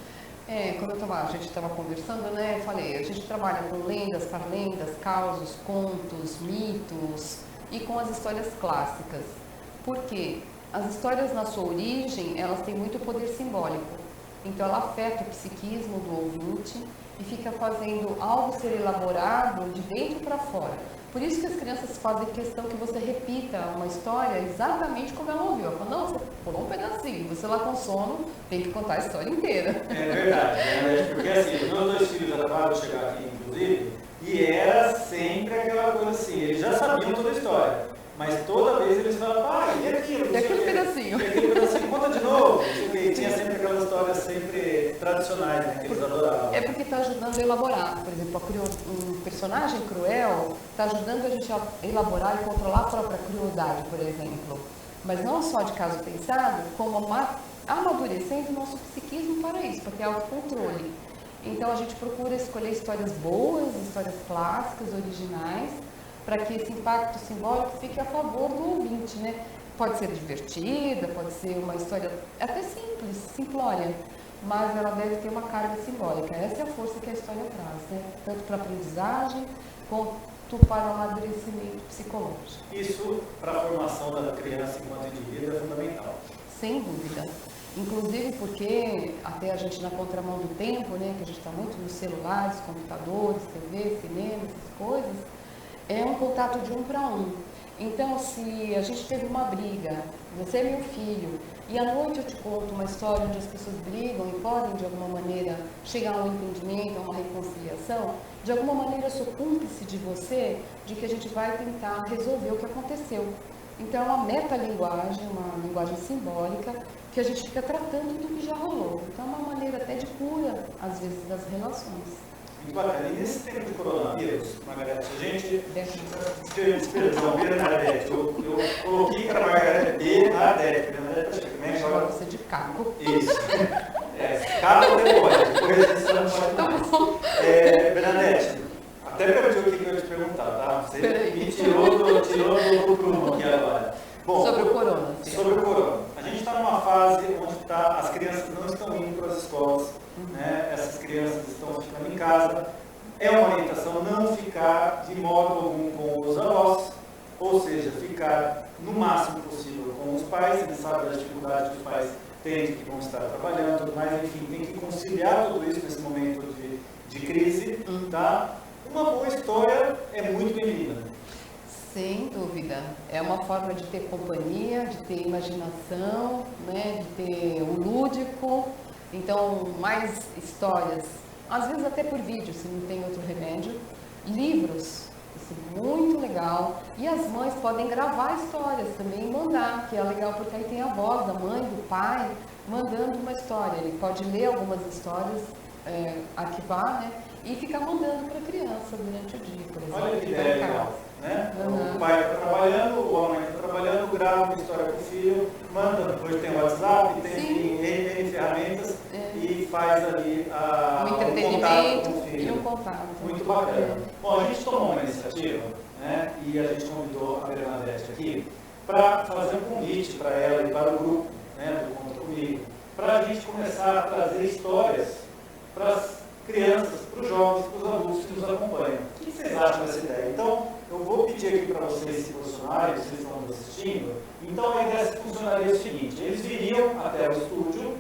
Quando a gente estava conversando, né, eu falei, a gente trabalha com lendas, parlendas, causos, contos, mitos e com as histórias clássicas. Porque as histórias na sua origem, elas têm muito poder simbólico. Então ela afeta o psiquismo do ouvinte e fica fazendo algo ser elaborado de dentro para fora. Por isso que as crianças fazem questão que você repita uma história exatamente como ela ouviu. Ela fala, não, você pulou um pedacinho, você lá com sono tem que contar a história inteira. É verdade, né? Porque assim, meus 2 filhos acabaram de chegar aqui, inclusive, e era sempre aquela coisa assim, eles já sabiam toda a história. Mas toda vez eles falavam, pai, e aquilo? E aquele pedacinho. E aquele pedacinho, conta de novo. E tinha sempre aquelas histórias sempre tradicionais, né, que eles adoravam. É porque está ajudando a elaborar. Por exemplo, um personagem cruel está ajudando a gente a elaborar e controlar a própria crueldade, por exemplo. Mas não só de caso pensado, como amadurecendo o nosso psiquismo para isso, porque é autocontrole. Então a gente procura escolher histórias boas, histórias clássicas, originais, para que esse impacto simbólico fique a favor do ouvinte, né? Pode ser divertida, pode ser uma história até simples, simplória, mas ela deve ter uma carga simbólica. Essa é a força que a história traz, né? Tanto para a aprendizagem, quanto para o amadurecimento psicológico. Isso, para a formação da criança enquanto indivíduo, é fundamental. Sem dúvida. Inclusive porque, até a gente na contramão do tempo, né? Que a gente está muito nos celulares, computadores, TV, cinema, essas coisas, é um contato de 1 para 1. Então, se a gente teve uma briga, você é meu filho, e à noite eu te conto uma história onde as pessoas brigam e podem, de alguma maneira, chegar a um entendimento, a uma reconciliação, de alguma maneira eu sou cúmplice de você, de que a gente vai tentar resolver o que aconteceu. Então, é uma metalinguagem, uma linguagem simbólica, que a gente fica tratando do que já rolou. Então, é uma maneira até de cura, às vezes, das relações. Muito bacana. E nesse tempo de coronavírus, Margarete, a gente... Perdão, Bernadette. Eu coloquei que era Margarete Bernadette. Bernadette, né? Agora você de Caco. Isso. Caco depois você não pode mais. Bernadette, até perdi o que eu ia te perguntar, tá? Você me tirou do prumo aqui agora. Bom, sobre o corona. Sobre o corona. A gente está numa fase onde as crianças não estão indo para as escolas, né? Essas crianças estão ficando em casa. É uma orientação não ficar de modo algum com os avós, ou seja, ficar no máximo possível com os pais. Você sabe da dificuldade que os pais têm, que vão estar trabalhando, mas enfim, tem que conciliar tudo isso nesse momento de crise, tá? Uma boa história é muito bem-vinda. Sem dúvida. É uma forma de ter companhia, de ter imaginação, né? De ter o lúdico. Então, mais histórias, às vezes até por vídeo, se não tem outro remédio. Livros, isso é muito legal. E as mães podem gravar histórias também e mandar, que é legal porque aí tem a voz da mãe, do pai, mandando uma história. Ele pode ler algumas histórias, arquivar, né? E ficar mandando para a criança durante o dia, por exemplo. Olha que ideia legal, né? O pai está trabalhando, ou a mãe está trabalhando, grava uma história para o filho, manda, depois tem o WhatsApp, tem N ferramentas e faz ali um entretenimento com o filho. E um contato. Muito bacana. Bom, a gente tomou uma iniciativa, né? E a gente convidou a Bernadette aqui para fazer um convite para ela e para o grupo, né, do Conta Comigo, para a gente começar a trazer histórias para as crianças, para os jovens, para os adultos que nos acompanham. O que vocês acham dessa ideia? Então, eu vou pedir aqui para vocês se posicionarem, vocês estão nos assistindo. Então, a ideia funcionaria o seguinte: eles viriam até o estúdio,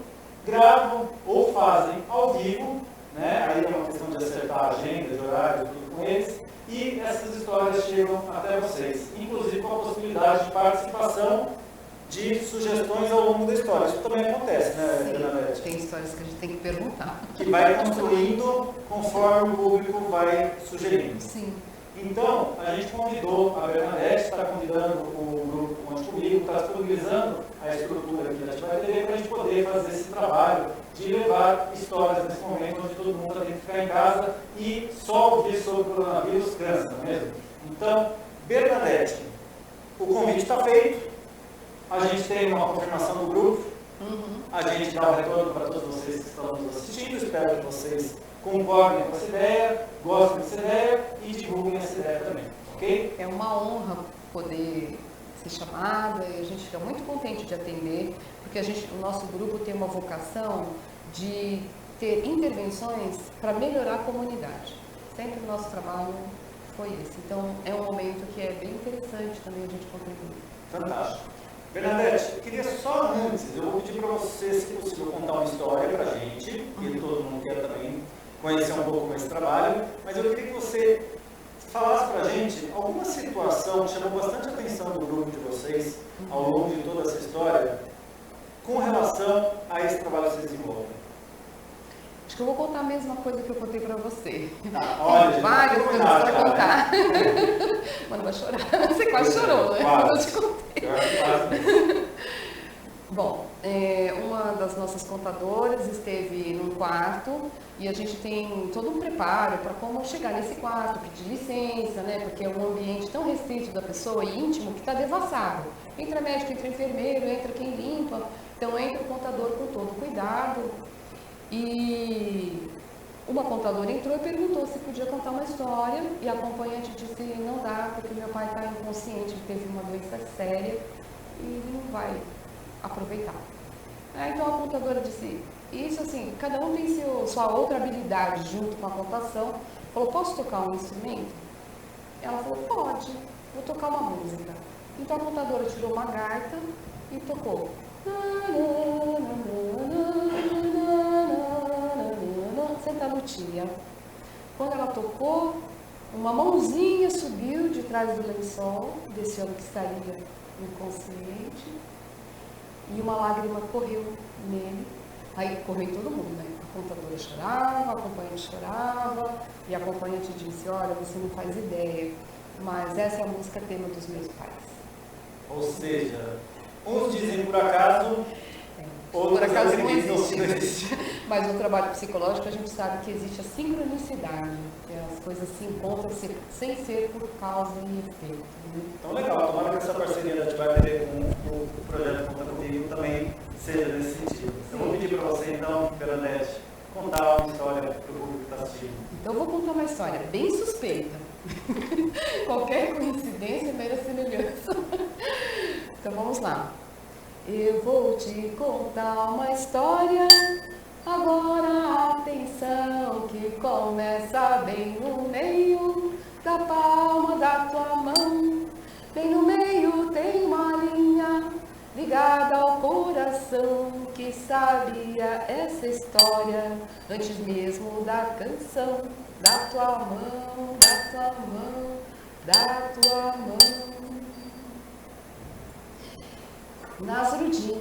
gravam ou fazem ao vivo, né? Aí é uma questão de acertar a agenda, de horário, tudo com eles, e essas histórias chegam até vocês, inclusive com a possibilidade de participação de sugestões ao longo da história. Isso também acontece, né, Bernadette? Tem histórias que a gente tem que perguntar. Que vai construindo conforme o público vai sugerindo. Sim. Então, a gente convidou a Bernadette, está convidando o grupo Conte Comigo, está disponibilizando a estrutura aqui da Atividade TV para a gente poder fazer esse trabalho de levar histórias nesse momento onde todo mundo tem que ficar em casa e só ouvir sobre o coronavírus cansa, não é mesmo? Então, Bernadette, o convite está feito. A gente tem uma confirmação do grupo, a gente dá o retorno para todos vocês que estão nos assistindo, espero que vocês concordem com essa ideia, gostem dessa ideia e divulguem essa ideia também, ok? É uma honra poder ser chamada e a gente fica muito contente de atender, porque o nosso grupo tem uma vocação de ter intervenções para melhorar a comunidade. Sempre o nosso trabalho foi esse. Então, é um momento que é bem interessante também a gente contribuir. Fantástico. Bernadette, eu queria só antes, eu vou pedir para você, se possível, contar uma história para a gente, e todo mundo quer também conhecer um pouco mais esse trabalho, mas eu queria que você falasse para a gente alguma situação que chamou bastante a atenção do grupo de vocês, ao longo de toda essa história, com relação a esse trabalho que vocês desenvolvem. Acho que eu vou contar a mesma coisa que eu contei para você. Tá, olha, tem várias coisas para contar. Mas não vai chorar. Você quase chorou, né? Quando eu te contei. Bom, uma das nossas contadoras esteve num quarto e a gente tem todo um preparo para como chegar nesse quarto, pedir licença, né? Porque é um ambiente tão restrito da pessoa e íntimo que está devassado. Entra médico, entra enfermeiro, entra quem limpa. Então entra o contador com todo cuidado. E uma contadora entrou e perguntou se podia contar uma história e a acompanhante disse não dá porque meu pai está inconsciente, ele teve uma doença séria e ele não vai aproveitar. Então a contadora disse, isso assim, cada um tem sua outra habilidade junto com a contação. Falou, posso tocar um instrumento? Ela falou, pode, vou tocar uma música. Então a contadora tirou uma gaita e tocou. Santa Lucia. Quando ela tocou, Uma mãozinha subiu de trás do lençol desse homem que estaria inconsciente e uma lágrima correu nele. Aí correu em todo mundo, né? A contadora chorava, a acompanhante chorava e a acompanhante disse, olha, você não faz ideia, mas essa é a música tema dos meus pais. Ou seja, uns dizem por acaso, por acaso não existe. Mas no trabalho psicológico a gente sabe que existe a sincronicidade, que as coisas se encontram sem ser por causa e efeito. Né? Então legal, tomara que essa parceria da Atibaia com o projeto Conta Comigo também seja nesse sentido. Eu vou pedir para você então, Bernadette, contar uma história para o público que está assistindo. Então eu vou contar uma história bem suspeita. Qualquer coincidência merece semelhança. Então vamos lá. Eu vou te contar uma história, agora atenção, que começa bem no meio da palma da tua mão. Bem no meio tem uma linha ligada ao coração, que sabia essa história antes mesmo da canção. Da tua mão, da tua mão, da tua mão. Nasruddin,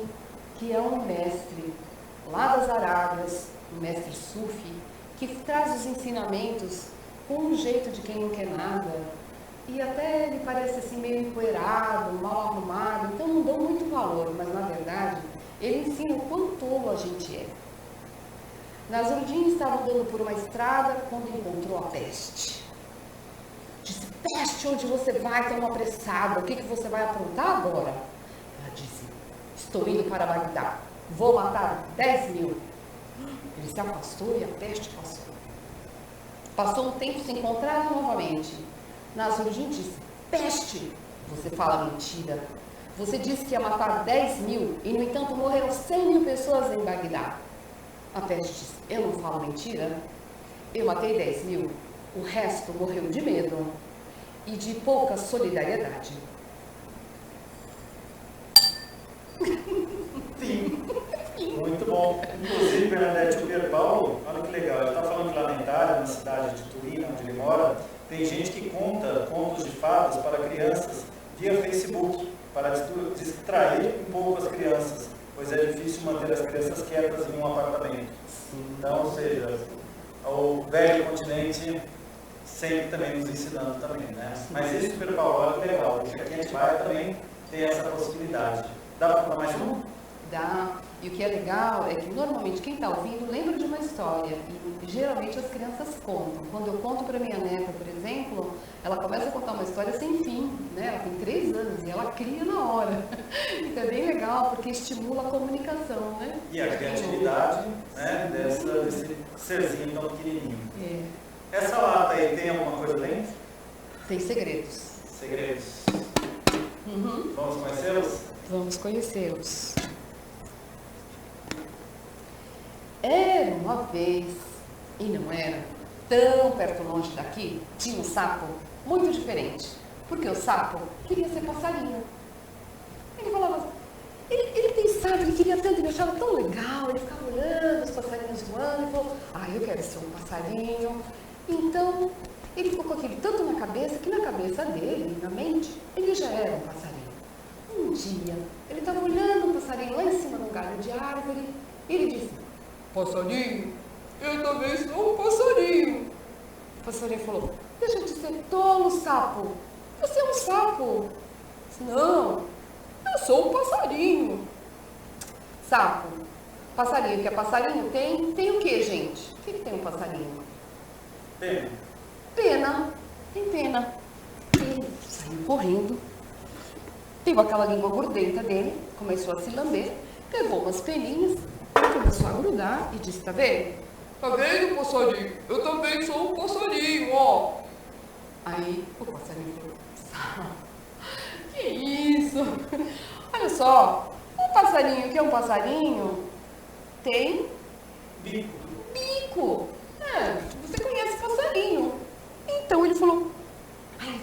que é um mestre lá das Arábias, um mestre sufi, que traz os ensinamentos com um jeito de quem não quer nada, e até ele parece assim meio empoeirado, mal arrumado, então não dão muito valor, mas na verdade ele ensina o quão tolo a gente é. Nasruddin estava andando por uma estrada quando encontrou a peste. Disse, peste, onde você vai tão apressada? O que você vai aprontar agora? Ela disse, estou indo para Bagdá, vou matar 10 mil. Ele se afastou e a peste passou. Passou um tempo, se encontraram novamente. Nasruddin disse, peste, você fala mentira. Você disse que ia matar 10 mil e, no entanto, morreram 100 mil pessoas em Bagdá. A peste disse, eu não falo mentira. Eu matei 10 mil, o resto morreu de medo e de pouca solidariedade. Sim, muito bom. Inclusive, Bernadette, o Pierre Paulo, olha que legal, ele está falando que lá na Itália, na cidade de Turim, onde ele mora, tem gente que conta contos de fadas para crianças via Facebook, para distrair um pouco as crianças, pois é difícil manter as crianças quietas em um apartamento. Então, ou seja, o velho continente sempre também nos ensinando também, né? Mas esse Pierre Paulo, olha que legal, porque aqui em Atibaia também tem essa possibilidade. Dá para contar mais um? Dá. E o que é legal é que normalmente quem está ouvindo lembra de uma história e geralmente as crianças contam. Quando eu conto para minha neta, por exemplo, ela começa a contar uma história sem fim, né? Ela tem 3 anos e ela cria na hora. Então é bem legal porque estimula a comunicação, né? E a criatividade, né, desse serzinho tão pequenininho. É. Essa lata aí tem alguma coisa dentro? Tem segredos. Segredos. Uhum. Vamos conhecê-los? Vamos conhecê-los. Era uma vez, e não era, tão perto longe daqui, tinha um sapo muito diferente. Porque o sapo queria ser passarinho. Ele falava, ele pensava, ele queria tanto, ele achava tão legal, ele ficava olhando os passarinhos voando e falou, eu quero ser um passarinho. Então, ele ficou com aquilo tanto na cabeça, que na cabeça dele, na mente, ele já era um passarinho. Um dia, ele estava olhando um passarinho lá em cima de um galho de árvore, e ele disse, passarinho, eu também sou um passarinho. O passarinho falou, deixa de ser tolo, sapo. Você é um sapo. Disse, não, eu sou um passarinho. Sapo, passarinho que é passarinho tem o que, gente? O que tem um passarinho? Pena. Pena, tem pena. Ele saiu correndo, pegou aquela língua gordenta dele, começou a se lamber, pegou umas peninhas, começou a grudar e disse, tá vendo? Tá vendo, passarinho? Eu também sou um passarinho, ó. Aí o passarinho falou, que isso? Olha só, um passarinho que é um passarinho tem bico. Você conhece passarinho. Então ele falou,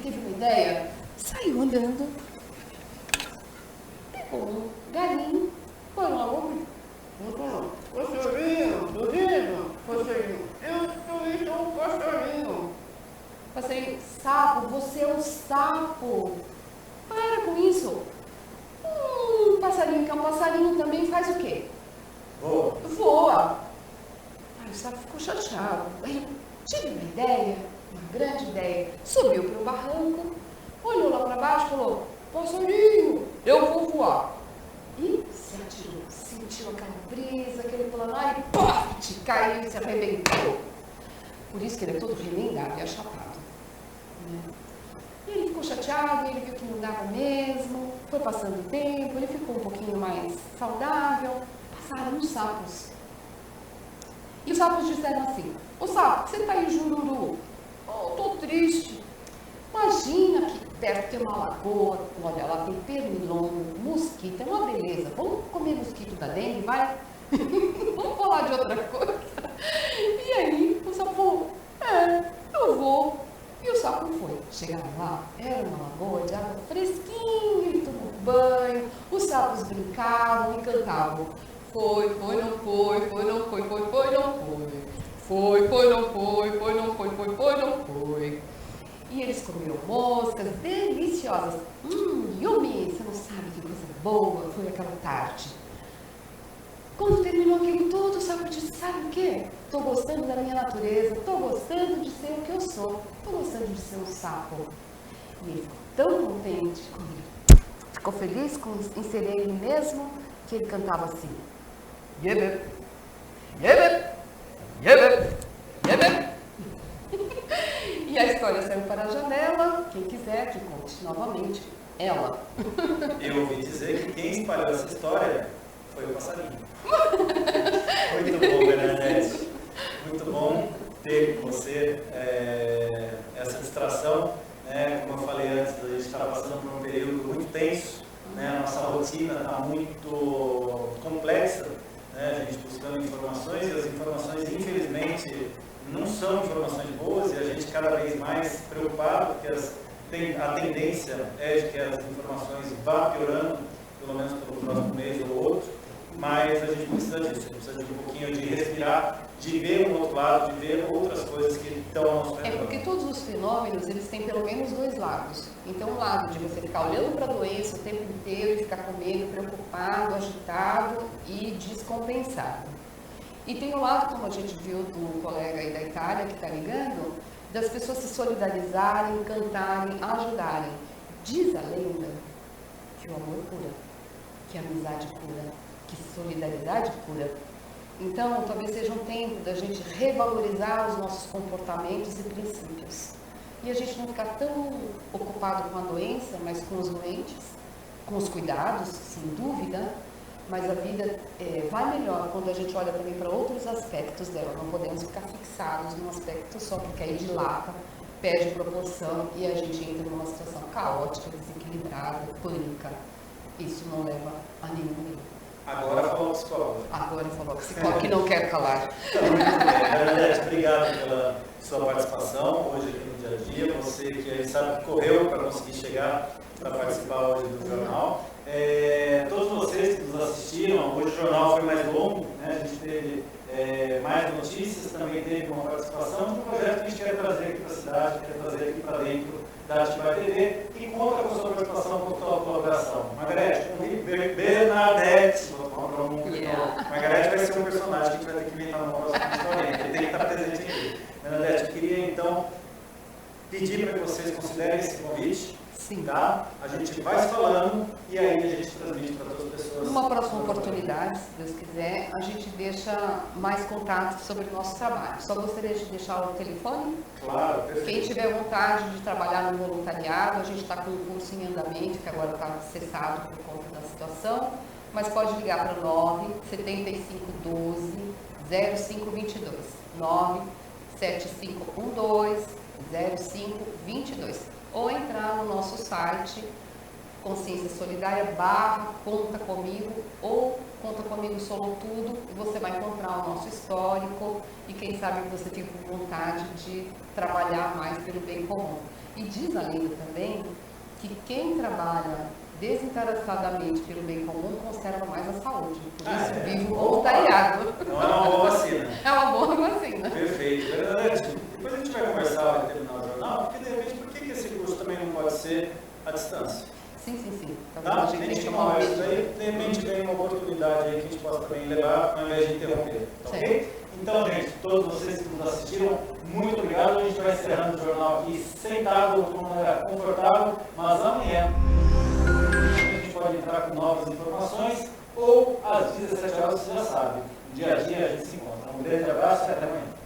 teve uma ideia, saiu andando, pegou um galinho, foi lá, passarinho, passarinho, eu também sou um passarinho. Passarinho, sapo, você é um sapo. Para com isso. Passarinho que é um passarinho também faz o quê? Voa. Voa. Aí o sapo ficou chateado. Aí tive uma ideia, uma grande ideia. Subiu para o barranco, olhou lá para baixo e falou, passarinho, eu vou voar. E se atirou, sentiu aquela brisa, aquele planar e pof, caiu e se arrebentou. Por isso que ele é todo remendado e achatado. Né? E ele ficou chateado, ele viu que não dava mesmo, foi passando o tempo, ele ficou um pouquinho mais saudável, passaram os sapos. E os sapos disseram assim, ô sapo, você tá aí, Jururu? Oh, tô triste. Imagina que perto tem uma lagoa, olha, lá tem pernilongo, mosquito, é uma beleza. Vamos comer mosquito da dengue, vai? Vamos falar de outra coisa. E aí o sapo falou, eu vou. E o sapo foi. Chegaram lá, era uma lagoa de água fresquinha, ele tomou banho, os sapos brincavam e cantavam. Foi, não foi, foi, não foi, foi, foi, não foi. Foi, não foi, foi, não foi, foi, foi, não foi. E eles comiam moscas deliciosas. Yumi, você não sabe que coisa boa foi aquela tarde. Quando terminou aquilo tudo, o sapo disse, sabe o quê? Estou gostando da minha natureza, estou gostando de ser o que eu sou, estou gostando de ser um sapo. E ele ficou tão contente, ficou feliz em ser ele mesmo, que ele cantava assim. Yebep, yebep, yebep, yebep. E a história saiu para a janela, quem quiser que conte novamente, ela. Eu ouvi dizer que quem espalhou essa história foi o passarinho. Muito bom, Bernadette. Muito bom ter com você essa distração. Né? Como eu falei antes, a gente está passando por um período muito tenso. Né? A nossa rotina está muito complexa. Né? A gente buscando informações e as informações, infelizmente, não são informações boas e a gente cada vez mais preocupado porque a tendência é de que as informações vá piorando, pelo menos pelo próximo mês ou outro, mas a gente precisa disso, a gente precisa de um pouquinho de respirar, de ver um outro lado, de ver outras coisas que estão ao nosso redor. Porque todos os fenômenos, eles têm pelo menos dois lados. Então, o lado de você ficar olhando para a doença o tempo inteiro e ficar com medo, preocupado, agitado e descompensado. E tem o lado, como a gente viu do colega aí da Itália que está ligando, das pessoas se solidarizarem, cantarem, ajudarem. Diz a lenda que o amor cura, que a amizade cura, que solidariedade cura. Então, talvez seja um tempo da gente revalorizar os nossos comportamentos e princípios. E a gente não ficar tão ocupado com a doença, mas com os doentes, com os cuidados, sem dúvida, mas a vida vai melhor quando a gente olha também para outros aspectos dela. Não podemos ficar fixados num aspecto só, porque aí dilata, perde proporção e a gente entra numa situação caótica, desequilibrada, pânica. Isso não leva a nenhum erro. Agora falou psicólogo. Agora falou psicólogo que não quer calar. Muito bem. Bernadette, obrigado pela sua participação hoje aqui no Dia a Dia. Você que a gente sabe que correu para conseguir chegar para participar hoje do jornal. Todos vocês que nos assistiram, hoje o jornal foi mais longo, né? A gente teve mais notícias, também teve uma participação de um projeto que a gente quer trazer aqui para a cidade, quer trazer aqui para dentro da Atibaia TV e conta com a sua participação, com a sua colaboração. Margarete, Bernadette, Margarete vai ser um personagem que a gente vai ter que inventar no próximo história, ele tem que estar presente aqui. Bernadette, eu queria então pedir para que vocês considerem esse convite. Sim. Tá? A gente vai se falando e aí a gente transmite para todas as pessoas. Numa próxima oportunidade, se Deus quiser, a gente deixa mais contatos sobre o nosso trabalho. Só gostaria de deixar o telefone. Claro, perfeito. Quem tiver vontade de trabalhar no voluntariado, a gente está com um curso em andamento, que agora está cessado por conta da situação, mas pode ligar para o 97512-0522. 97512-0522. Ou entrar no nosso site Consciência Solidária /Conta Comigo ou Conta Comigo Solo Tudo e você vai encontrar o nosso histórico e quem sabe você tem vontade de trabalhar mais pelo bem comum. E diz a lenda também que quem trabalha desinteressadamente pelo bem comum conserva mais a saúde. Por isso vive o voluntariado. Não é uma boa vacina. É uma boa vacina. Perfeito. Depois a gente vai conversar, vai terminar o jornal, pode ser à distância. Sim. Tá? A gente tomar isso aí, de repente vem uma oportunidade aí que a gente possa também levar, ao invés de interromper. Tá ok? Então, gente, todos vocês que nos assistiram, muito obrigado. A gente vai encerrando o jornal aqui sentado, de uma maneira confortável, mas amanhã a gente pode entrar com novas informações ou às 17 horas, você já sabe. Dia a dia a gente se encontra. Um grande abraço e até amanhã.